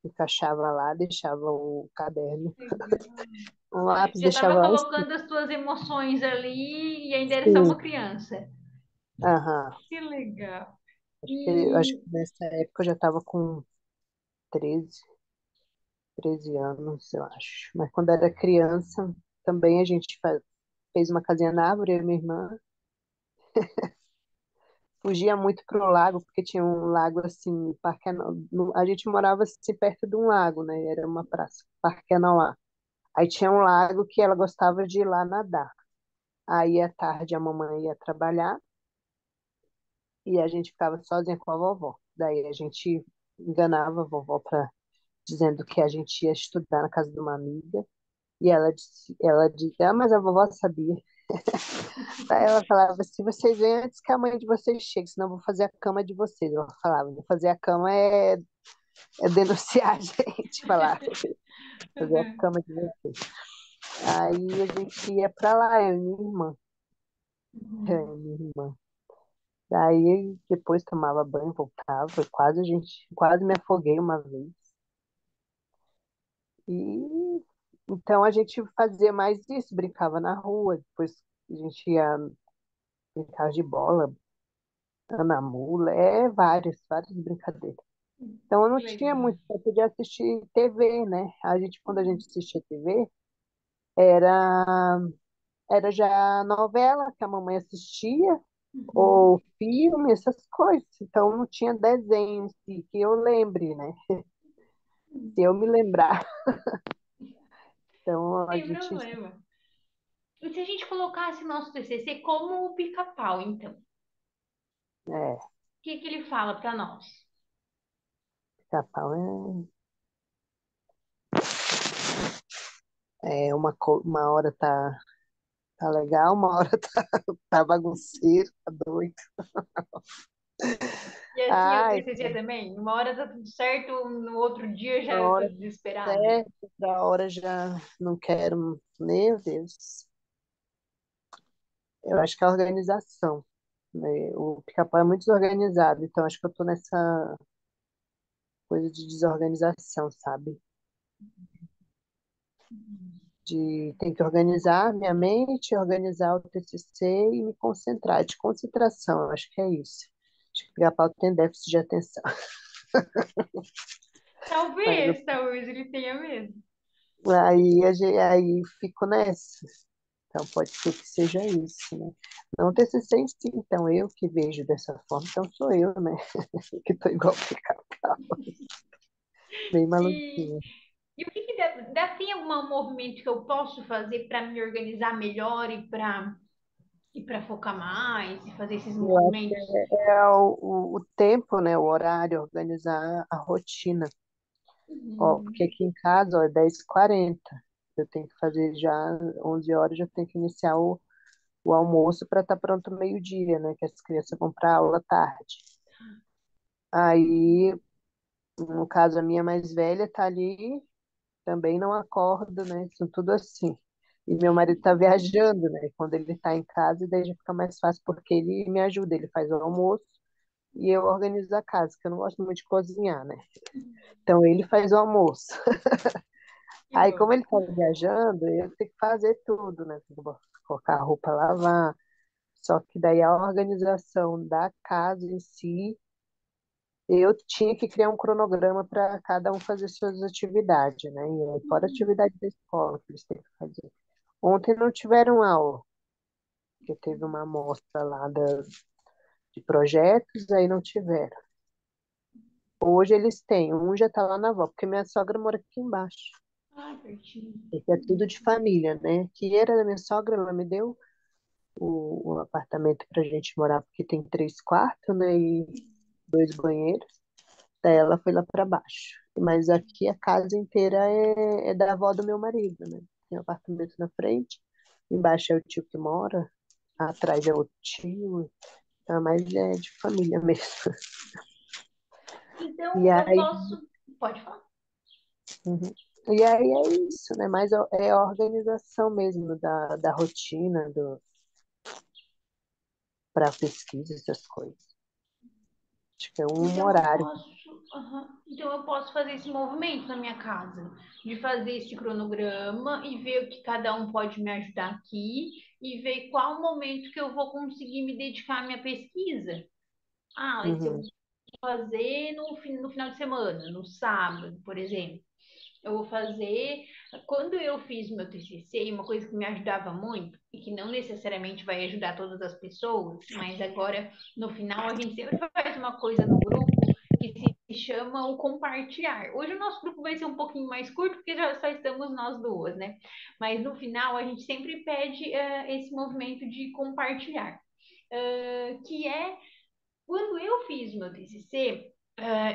Encaixava lá, deixava o caderno, Legal. o lápis, Já deixava estava lá em cima. colocando as tuas emoções ali e ainda era só Sim, uma criança. aham. Que legal. Acho E que nessa época eu já estava com 13 13 anos, eu acho. Mas quando era criança, também a gente fez uma casinha na árvore, eu e minha irmã. Fugia muito pro lago, porque tinha um lago assim, Parque a gente morava assim perto de um lago, né? Era uma praça, Parque Anauá. Aí tinha um lago que ela gostava de ir lá nadar. Aí à tarde a mamãe ia trabalhar e a gente ficava sozinha com a vovó. Daí a gente enganava a vovó dizendo que a gente ia estudar na casa de uma amiga. E ela disse, ah, mas a vovó sabia. Aí ela falava assim, vocês vêm antes que a mãe de vocês chegue, senão eu vou fazer a cama de vocês. Ela falava, vou fazer a cama é denunciar a gente, falava, fazer a Uhum. cama de vocês. Aí a gente ia pra lá, eu e minha irmã. Uhum. minha irmã. Daí depois tomava banho, voltava, quase me afoguei uma vez. E então a gente fazia mais isso, brincava na rua, depois a gente ia brincar de bola, na mula, várias brincadeiras. Então eu não Que tinha legal. muito tempo de assistir TV, né? Quando a gente assistia TV, era, era já novela que a mamãe assistia, Uhum. ou filme, essas coisas. Então não tinha desenho em si, que eu lembre, né? Se eu me lembrar. Então a Sem gente, problema. E se a gente colocasse nosso TCC como o pica-pau, então? O é, que ele fala para nós? Pica-Pau uma hora tá legal, uma hora tá bagunceiro, tá doido. E assim é o Ai, TCC também? Uma hora tá tudo certo, no outro dia já uma eu tô hora desesperada. certa, outra hora já não quero. Meu Deus. Eu acho que é a organização, né? O Pica-Pau é muito desorganizado, então acho que eu tô nessa coisa de desorganização, sabe? De ter que organizar minha mente, organizar o TCC e me concentrar. De concentração, eu acho que é isso. Acho que o Pica-Pau tem déficit de atenção. Mas Talvez ele tenha mesmo. aí fico nessa. Então pode ser que seja isso, né? Não TCC em si, então eu que vejo dessa forma, então sou eu, né? Que tô igual Pica-Pau, bem E, maluquinha. e o que tem algum movimento que eu posso fazer para me organizar melhor e para focar mais e fazer esses Eu acho que movimentos? é o tempo, né? O horário, organizar a rotina. Ó, porque Uhum. aqui em casa, ó, é 10h40. Eu tenho que fazer já 11 horas, já tenho que iniciar o almoço para estar pronto meio-dia, né? Que as crianças vão para aula à tarde. Aí, no caso, a minha mais velha tá ali, também não acorda, né? São tudo assim. E meu marido tá viajando, né? Quando ele tá em casa, daí já fica mais fácil, porque ele me ajuda, ele faz o almoço e eu organizo a casa, que eu não gosto muito de cozinhar, né? Então ele faz o almoço. Que Aí, como bom. ele tá viajando, eu tenho que fazer tudo, né? Tenho que colocar a roupa a lavar. Só que daí a organização da casa em si, eu tinha que criar um cronograma para cada um fazer suas atividades, né? E aí, fora a atividade da escola que eles têm que fazer. Ontem não tiveram aula, porque teve uma amostra lá de projetos, aí não tiveram. Hoje eles têm, um já está lá na avó, porque minha sogra mora aqui embaixo. Ah, pertinho. Porque é tudo de família, né? Que era da minha sogra, ela me deu o apartamento para a gente morar, porque tem 3 quartos, né? E 2 banheiros. Daí ela foi lá para baixo. Mas aqui a casa inteira é da avó do meu marido, né? Tem um apartamento na frente, embaixo é o tio que mora, atrás é outro tio, tá? Mas é de família mesmo. E Então, eu aí, posso. Pode falar. uhum. E aí é isso, né? Mas é a organização mesmo da rotina para pesquisa, essas coisas. Acho que é um Então eu horário. posso, aham. Então eu posso fazer esse movimento na minha casa, de fazer esse cronograma e ver o que cada um pode me ajudar aqui e ver qual momento que eu vou conseguir me dedicar à minha pesquisa. Ah, esse eu Uhum, vou fazer no final de semana, no sábado, por exemplo. Eu vou fazer. Quando eu fiz meu TCC, uma coisa que me ajudava muito, e que não necessariamente vai ajudar todas as pessoas, mas agora, no final, a gente sempre faz uma coisa no grupo que se chama o compartilhar. Hoje o nosso grupo vai ser um pouquinho mais curto, porque já só estamos nós duas, né? Mas no final, a gente sempre pede esse movimento de compartilhar, que é quando eu fiz meu TCC,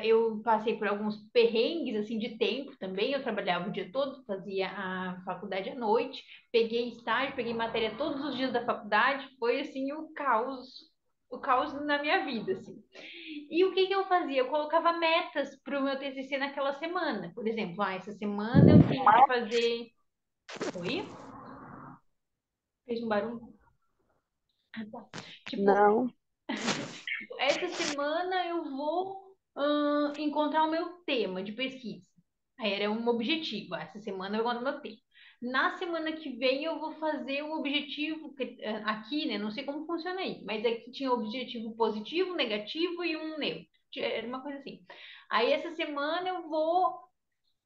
eu passei por alguns perrengues assim de tempo também. Eu trabalhava o dia todo, fazia a faculdade à noite, peguei estágio, peguei matéria todos os dias da faculdade. Foi assim o caos na minha vida, assim. E o que que eu fazia? Eu colocava metas para o meu TCC naquela semana. Por exemplo, essa semana eu tenho que fazer. Oi? Fez um barulho? Tá. Tipo, Não, essa semana eu vou encontrar o meu tema de pesquisa. Aí era um objetivo. Essa semana eu vou no meu tema. Na semana que vem eu vou fazer um objetivo aqui, né? Não sei como funciona aí, mas aqui tinha objetivo positivo, negativo e um neutro. Era uma coisa assim. Aí essa semana eu vou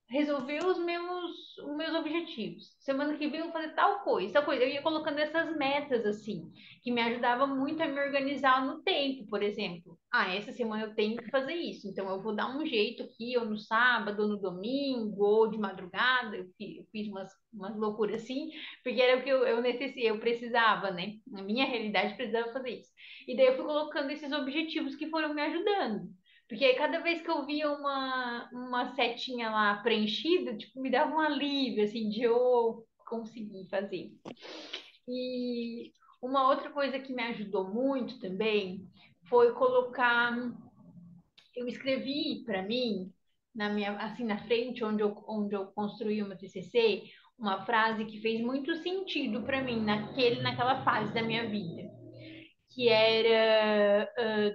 resolver os meus objetivos. Semana que vem eu vou fazer tal coisa, tal coisa. Eu ia colocando essas metas assim, que me ajudava muito a me organizar no tempo, por exemplo. Ah, essa semana eu tenho que fazer isso, então eu vou dar um jeito aqui, ou no sábado, ou no domingo, ou de madrugada. Eu fiz umas loucuras assim, porque era o que eu precisava, né? Na minha realidade, precisava fazer isso. E daí eu fui colocando esses objetivos que foram me ajudando. Porque aí cada vez que eu via uma setinha lá preenchida, tipo, me dava um alívio, assim, de eu conseguir fazer. E uma outra coisa que me ajudou muito também foi colocar, eu escrevi para mim, assim, na frente, onde eu construí o meu TCC, uma frase que fez muito sentido para mim naquela fase da minha vida, que era,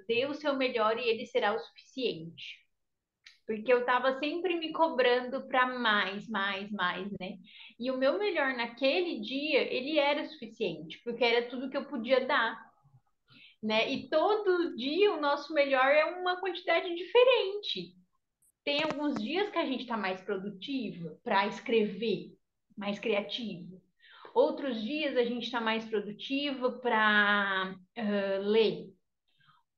dê o seu melhor e ele será o suficiente. Porque eu estava sempre me cobrando para mais, mais, mais, né? E o meu melhor naquele dia, ele era suficiente, porque era tudo que eu podia dar, né? E todo dia o nosso melhor é uma quantidade diferente. Tem alguns dias que a gente está mais produtiva para escrever, mais criativo. Outros dias a gente está mais produtiva para ler.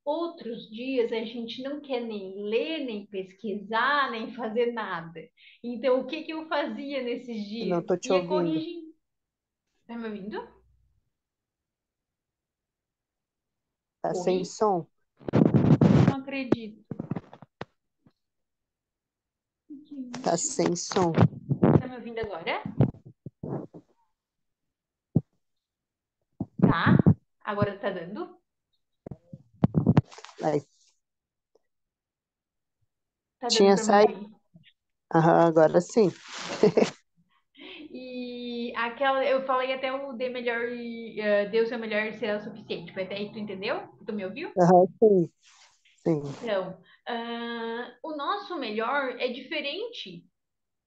Outros dias a gente não quer nem ler, nem pesquisar, nem fazer nada. Então, o que que eu fazia nesses não dias? tô te Ia ouvindo. corrigindo. Tá me ouvindo? Tá sem Oi? som? Não acredito. Tá sem som. Tá me ouvindo agora? Tá? Agora tá dando? Aí, Tá dando tinha para me saído. ouvir? Aham, agora sim. E aquela, eu falei até o dê melhor e dê o seu melhor e será o suficiente. Foi até aí, tu entendeu? Tu me ouviu? Aham, sim, sim. Então, o nosso melhor é diferente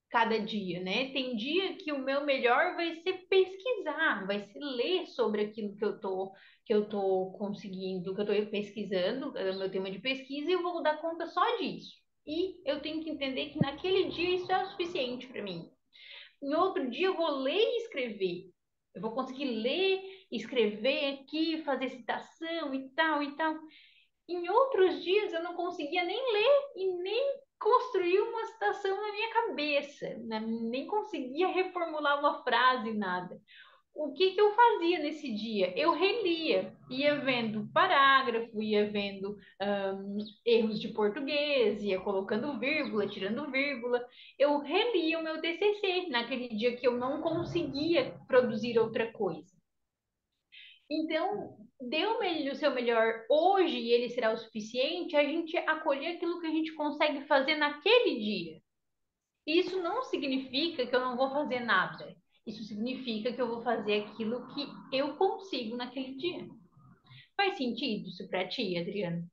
cada dia, né? Tem dia que o meu melhor vai ser pesquisar, vai ser ler sobre aquilo que eu tô conseguindo, que eu tô pesquisando, é o meu tema de pesquisa, e eu vou dar conta só disso. E eu tenho que entender que naquele dia isso é o suficiente para mim. Em outro dia eu vou ler e escrever. Eu vou conseguir ler, escrever aqui, fazer citação e tal e tal. Em outros dias eu não conseguia nem ler e nem construir uma citação na minha cabeça, né? Nem conseguia reformular uma frase, nada. O que que eu fazia nesse dia? Eu relia, ia vendo parágrafo, ia vendo erros de português, ia colocando vírgula, tirando vírgula. Eu relia o meu TCC naquele dia que eu não conseguia produzir outra coisa. Então, dê o seu melhor hoje e ele será o suficiente, a gente acolher aquilo que a gente consegue fazer naquele dia. Isso não significa que eu não vou fazer nada. Isso significa que eu vou fazer aquilo que eu consigo naquele dia. Faz sentido isso para ti, Adriana?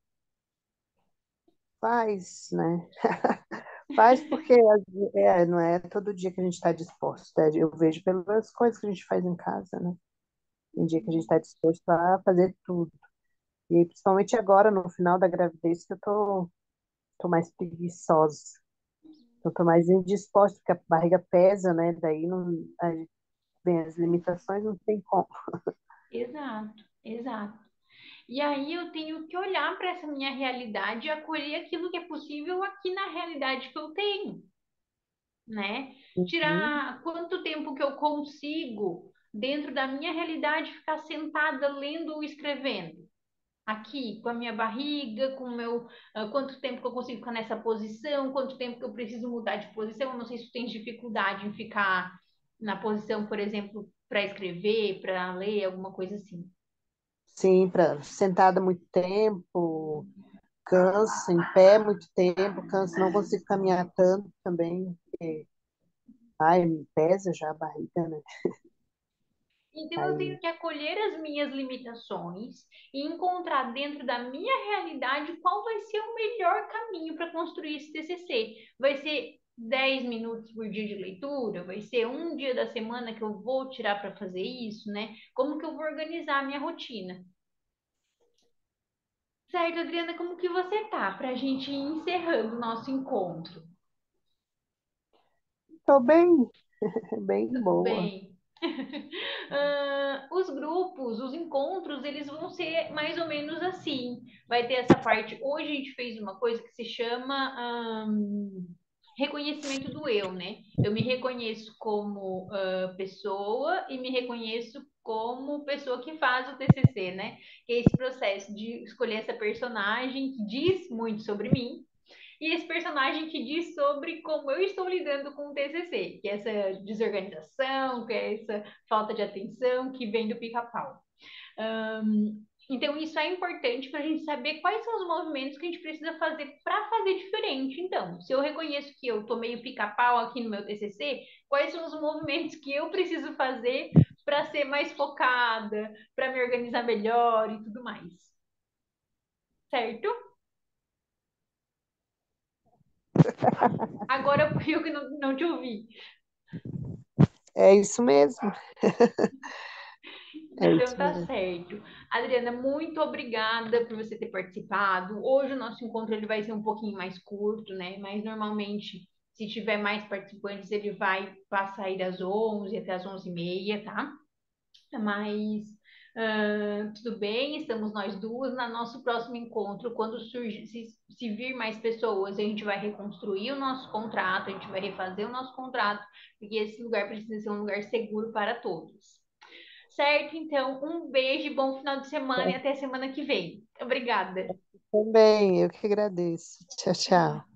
Faz, né? Faz porque não é todo dia que a gente está disposto. Né? Eu vejo pelas coisas que a gente faz em casa, né? Tem dia que a gente está disposto a fazer tudo. E aí, principalmente agora, no final da gravidez, que tô mais preguiçosa. Eu tô mais indisposta, porque a barriga pesa, né? Daí não, aí vem as limitações, não tem como. Exato, exato. E aí eu tenho que olhar para essa minha realidade e acolher aquilo que é possível aqui na realidade que eu tenho, né? Uhum. Tirar quanto tempo que eu consigo, dentro da minha realidade, ficar sentada lendo ou escrevendo. Aqui, com a minha barriga, com o meu. Quanto tempo que eu consigo ficar nessa posição, quanto tempo que eu preciso mudar de posição. Eu não sei se tu tens dificuldade em ficar na posição, por exemplo, para escrever, para ler, alguma coisa assim. Sim, sentada muito tempo, cansa, em pé muito tempo, cansa, não consigo caminhar tanto também, porque, ai, me pesa já a barriga, né? Então eu tenho Aí, que acolher as minhas limitações e encontrar dentro da minha realidade qual vai ser o melhor caminho para construir esse TCC. Vai ser 10 minutos por dia de leitura? Vai ser um dia da semana que eu vou tirar para fazer isso, né? Como que eu vou organizar a minha rotina? Certo, Adriana, como que você tá para a gente ir encerrando o nosso encontro? tô bem, bem boa. Bem, os grupos, os encontros, eles vão ser mais ou menos assim. Vai ter essa parte. Hoje a gente fez uma coisa que se chama reconhecimento do eu, né? Eu me reconheço como pessoa e me reconheço como pessoa que faz o TCC, né? Que é esse processo de escolher essa personagem que diz muito sobre mim e esse personagem que diz sobre como eu estou lidando com o TCC, que é essa desorganização, que é essa falta de atenção que vem do pica-pau. Então, isso é importante para a gente saber quais são os movimentos que a gente precisa fazer para fazer diferente. Então, se eu reconheço que eu tô meio pica-pau aqui no meu TCC, quais são os movimentos que eu preciso fazer para ser mais focada, para me organizar melhor e tudo mais. Certo? Agora eu que não te ouvi. É isso mesmo, é Então isso tá mesmo. certo. Adriana, muito obrigada por você ter participado. Hoje o nosso encontro ele vai ser um pouquinho mais curto, né? Mas normalmente, se tiver mais participantes, ele vai passar aí das 11 até as 11h30, tá? Mas tudo bem, estamos nós duas. No nosso próximo encontro, quando surge, se vir mais pessoas, a gente vai reconstruir o nosso contrato, a gente vai refazer o nosso contrato, porque esse lugar precisa ser um lugar seguro para todos. Certo? Então, um beijo, bom final de semana e até semana que vem. Obrigada. Também, eu que agradeço. Tchau, tchau.